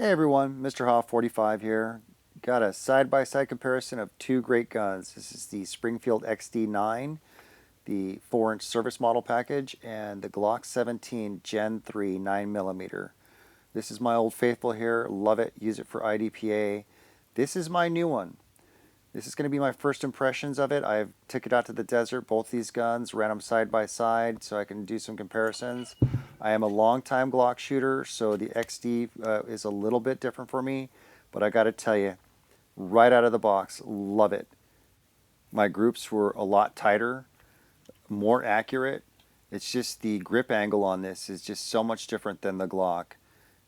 Hey everyone, Mr. Hoff 45 here. Got a side-by-side comparison of two great guns. This is the Springfield XD9, the 4-inch service model package, and the Glock 17 Gen 3 9mm. This is my old faithful here. Love it. Use it for IDPA. This is my new one. This is going to be my first impressions of it. I took it out to the desert, both these guns, ran them side by side so I can do some comparisons. I am a long-time Glock shooter, so the XD is a little bit different for me, but I got to tell you, right out of the box, love it. My groups were a lot tighter, more accurate. It's just the grip angle on this is just so much different than the Glock.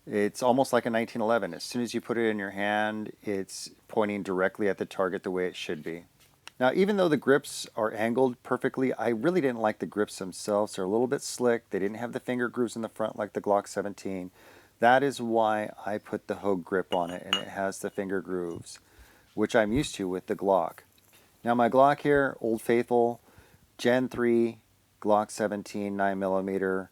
It's almost like a 1911. As soon as you put it in your hand, it's pointing directly at the target the way it should be. Now, even though the grips are angled perfectly, I really didn't like the grips themselves. They're a little bit slick. They didn't have the finger grooves in the front like the Glock 17. That is why I put the Hogue grip on it, and it has the finger grooves, which I'm used to with the Glock. Now, my Glock here, Old Faithful, Gen 3, Glock 17, 9mm.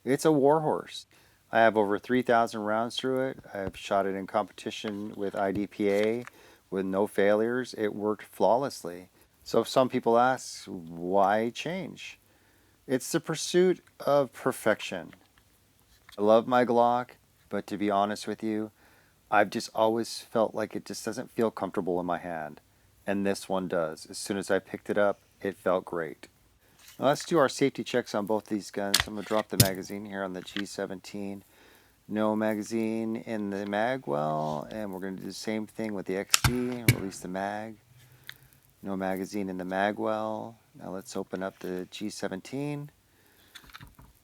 It's a warhorse. I have over 3,000 rounds through it. I've shot it in competition with IDPA with no failures. It worked flawlessly. So if some people ask, why change? It's the pursuit of perfection. I love my Glock, but to be honest with you, I've just always felt like it just doesn't feel comfortable in my hand. And this one does. As soon as I picked it up, it felt great. Now let's do our safety checks on both these guns. I'm going to drop the magazine here on the G17. No magazine in the mag well, and we're going to do the same thing with the XD. Release the mag. No magazine in the mag well. Now let's open up the G17.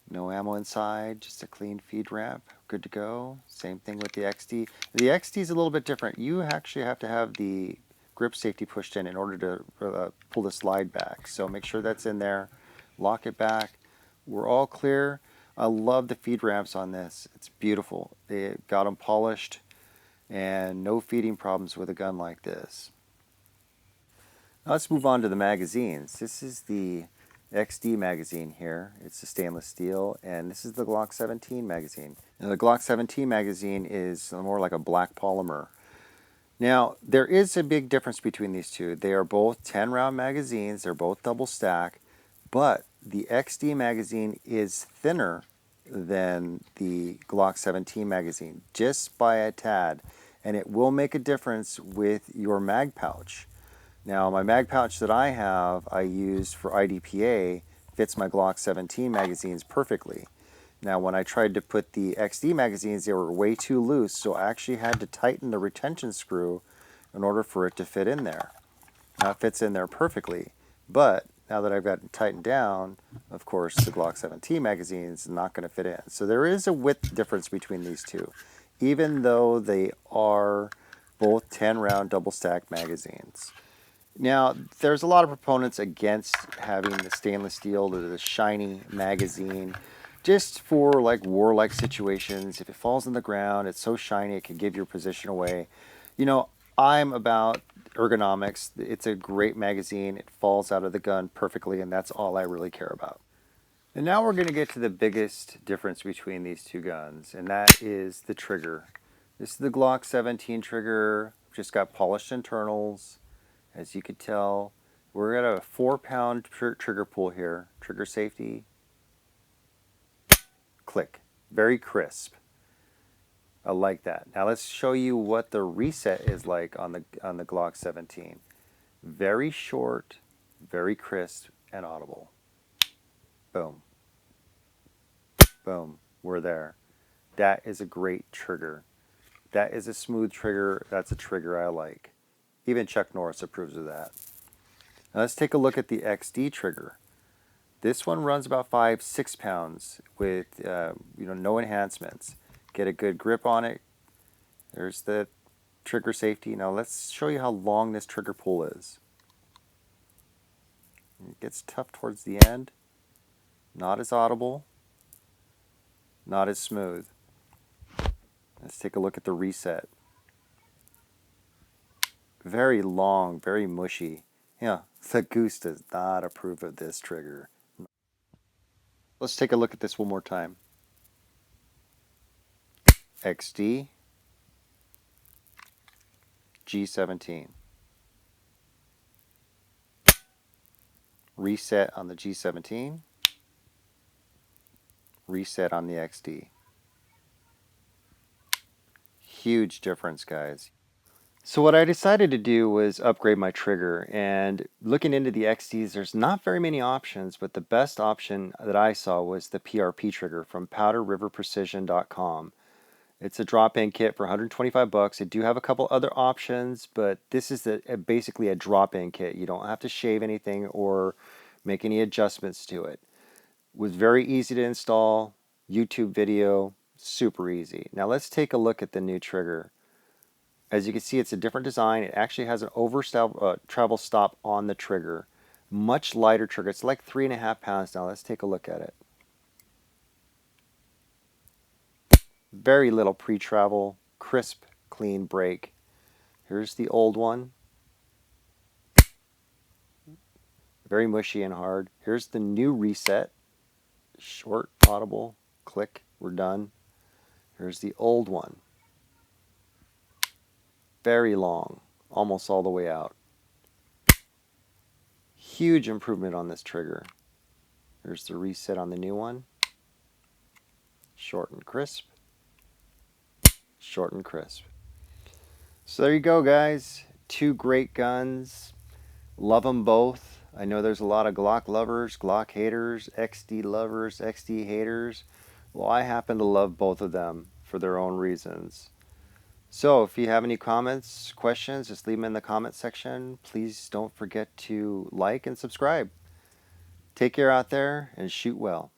No ammo inside, just a clean feed ramp. Good to go. Same thing with the XD. The XD is a little bit different. You actually have to have the grip safety pushed in order to pull the slide back. So make sure that's in there. Lock it back. We're all clear. I love the feed ramps on this. It's beautiful. They got them polished and no feeding problems with a gun like this. Now let's move on to the magazines. This is the XD magazine here. It's a stainless steel, and this is the Glock 17 magazine. Now the Glock 17 magazine is more like a black polymer. Now, there is a big difference between these two. They are both 10-round magazines. They're both double stack, but the XD magazine is thinner than the Glock 17 magazine, just by a tad, and it will make a difference with your mag pouch. Now, my mag pouch that I have, I use for IDPA, fits my Glock 17 magazines perfectly. Now, when I tried to put the XD magazines, they were way too loose, so I actually had to tighten the retention screw in order for it to fit in there. Now, it fits in there perfectly, but now that I've got it tightened down, of course, the Glock 17 magazine is not going to fit in. So there is a width difference between these two, even though they are both 10-round double-stack magazines. Now, there's a lot of proponents against having the stainless steel or the shiny magazine, just for like war-like situations. If it falls on the ground, it's so shiny it can give your position away. You know, I'm about ergonomics. It's a great magazine. It falls out of the gun perfectly, and that's all I really care about. And now we're going to get to the biggest difference between these two guns, and that is the trigger. This is the Glock 17 trigger. Just got polished internals. As you could tell, we're at a 4-pound trigger pull here. Trigger safety. Click. Very crisp. I like that. Now let's show you what the reset is like on the Glock 17. Very short, very crisp, and audible. Boom. Boom. We're there. That is a great trigger. That is a smooth trigger. That's a trigger I like. Even Chuck Norris approves of that. Now let's take a look at the XD trigger. This one runs about 5-6 pounds with no enhancements. Get a good grip on it. There's the trigger safety. Now let's show you how long this trigger pull is. It gets tough towards the end. Not as audible. Not as smooth. Let's take a look at the reset. Very long, very mushy. Yeah, the Goose does not approve of this trigger. Let's take a look at this one more time. XD, G17. Reset on the G17. Reset on the XD. Huge difference, guys. So what I decided to do was upgrade my trigger, and looking into the XDs, there's not very many options, but the best option that I saw was the Prp Trigger from PowderRiverPrecision.com. It's a drop-in kit for 125 bucks. They do have a couple other options, but this is basically a drop-in kit. You don't have to shave anything or make any adjustments to it. It was very easy to install. YouTube video, super easy. Now let's take a look at the new trigger. As you can see, it's a different design. It actually has an travel stop on the trigger. Much lighter trigger. It's like 3.5 pounds now. Let's take a look at it. Very little pre-travel, crisp, clean break. Here's the old one. Very mushy and hard. Here's the new reset. Short, audible, click, we're done. Here's the old one. Very long, almost all the way out. Huge improvement on this trigger. Here's the reset on the new one. Short and crisp. Short and crisp. So there you go, guys. Two great guns. Love them both. I know there's a lot of Glock lovers, Glock haters, XD lovers, XD haters. Well, I happen to love both of them for their own reasons. So if you have any comments, questions, just leave them in the comment section. Please don't forget to like and subscribe. Take care out there and shoot well.